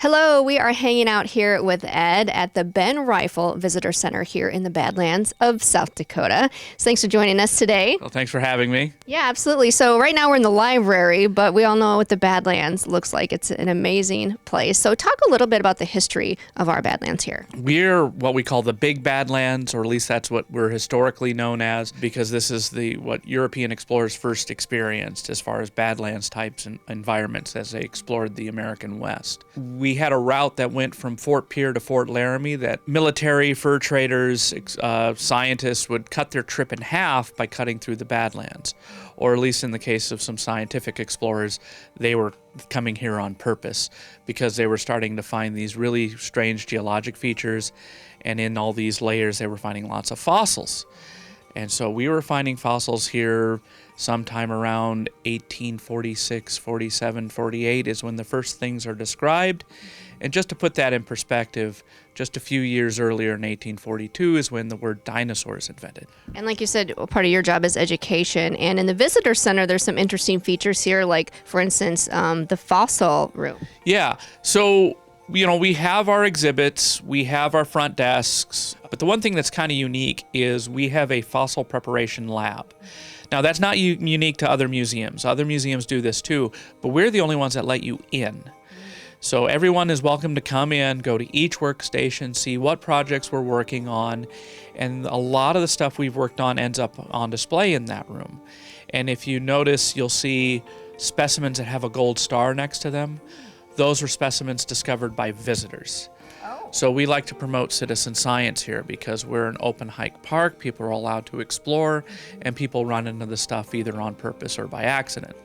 Hello, we are hanging out here with Ed at the Ben Reifle Visitor Center here in the Badlands of South Dakota. So thanks for joining us today. Well, thanks for having me. Yeah, absolutely. So right now we're in the library, but we all know what the Badlands looks like. It's an amazing place. So talk a little bit about the history of our Badlands here. We're what we call the Big Badlands, or at least that's what we're historically known as, because this is what European explorers first experienced as far as Badlands types and environments as they explored the American West. We had a route that went from Fort Pierre to Fort Laramie that military, fur traders, scientists would cut their trip in half by cutting through the Badlands. Or at least in the case of some scientific explorers, they were coming here on purpose because they were starting to find these really strange geologic features, and in all these layers they were finding lots of fossils. And so we were finding fossils here sometime around 1846, 47, 48 is when the first things are described. And just to put that in perspective, just a few years earlier in 1842 is when the word dinosaur is invented. And like you said, part of your job is education. And in the visitor center, there's some interesting features here, like, for instance, the fossil room. Yeah. So, we have our exhibits, we have our front desks, but the one thing that's kind of unique is we have a fossil preparation lab. Now, that's not unique to other museums. Other museums do this too, but we're the only ones that let you in. So everyone is welcome to come in, go to each workstation, see what projects we're working on, and a lot of the stuff we've worked on ends up on display in that room. And if you notice, you'll see specimens that have a gold star next to them. Those are specimens discovered by visitors. So we like to promote citizen science here because we're an open hike park. People are allowed to explore, and people run into the stuff either on purpose or by accident.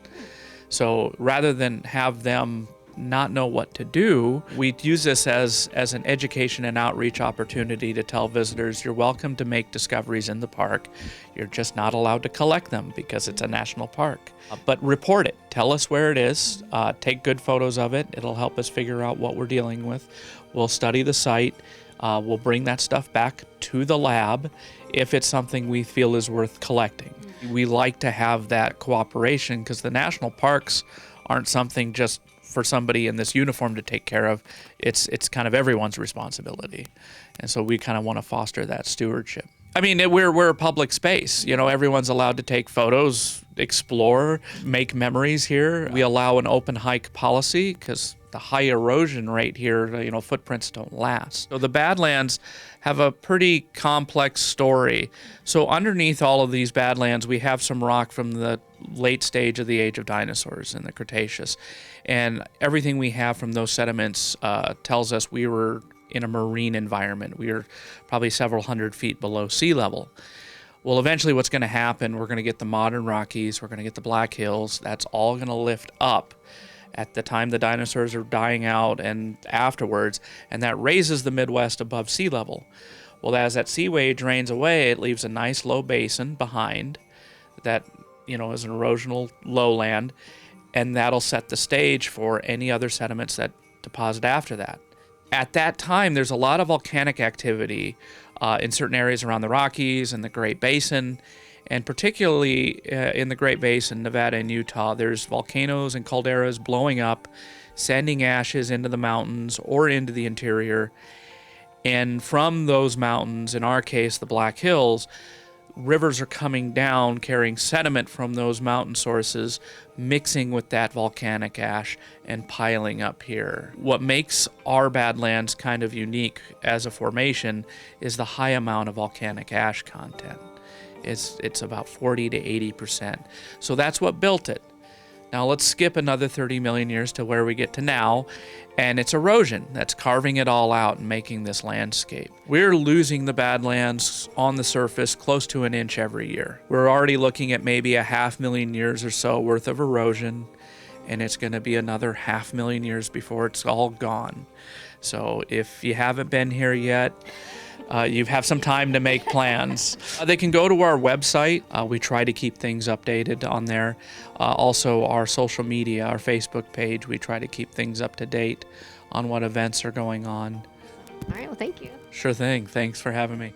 So rather than have them not know what to do, we use this as an education and outreach opportunity to tell visitors, you're welcome to make discoveries in the park. You're just not allowed to collect them because it's a national park. But report it. Tell us where it is. Take good photos of it. It'll help us figure out what we're dealing with. We'll study the site. We'll bring that stuff back to the lab if it's something we feel is worth collecting. We like to have that cooperation because the national parks aren't something just for somebody in this uniform to take care of. It's kind of everyone's responsibility. And so we kind of want to foster that stewardship. I mean, we're a public space. Everyone's allowed to take photos, explore, make memories here. We allow an open hike policy because the high erosion rate here, footprints don't last. So the Badlands have a pretty complex story. So underneath all of these Badlands, we have some rock from the late stage of the age of dinosaurs in the Cretaceous. And everything we have from those sediments tells us we were in a marine environment. We were probably several hundred feet below sea level. Well, eventually what's going to happen, we're going to get the modern Rockies, we're going to get the Black Hills. That's all going to lift up at the time the dinosaurs are dying out and afterwards, and that raises the Midwest above sea level. Well, as that seaway drains away, it leaves a nice low basin behind that, is an erosional lowland, and that'll set the stage for any other sediments that deposit after that. At that time, there's a lot of volcanic activity in certain areas around the Rockies and the Great Basin. And particularly in the Great Basin, Nevada and Utah, there's volcanoes and calderas blowing up, sending ashes into the mountains or into the interior. And from those mountains, in our case, the Black Hills, rivers are coming down carrying sediment from those mountain sources, mixing with that volcanic ash and piling up here. What makes our Badlands kind of unique as a formation is the high amount of volcanic ash content. It's about 40 to 80%. So that's what built it. Now let's skip another 30 million years to where we get to now, and it's erosion that's carving it all out and making this landscape. We're losing the Badlands on the surface close to an inch every year. We're already looking at maybe 500,000 years or so worth of erosion, and it's going to be another 500,000 years before it's all gone. So if you haven't been here yet, you have some time to make plans. They can go to our website. We try to keep things updated on there. Also, our social media, our Facebook page, we try to keep things up to date on what events are going on. All right, well, thank you. Sure thing. Thanks for having me.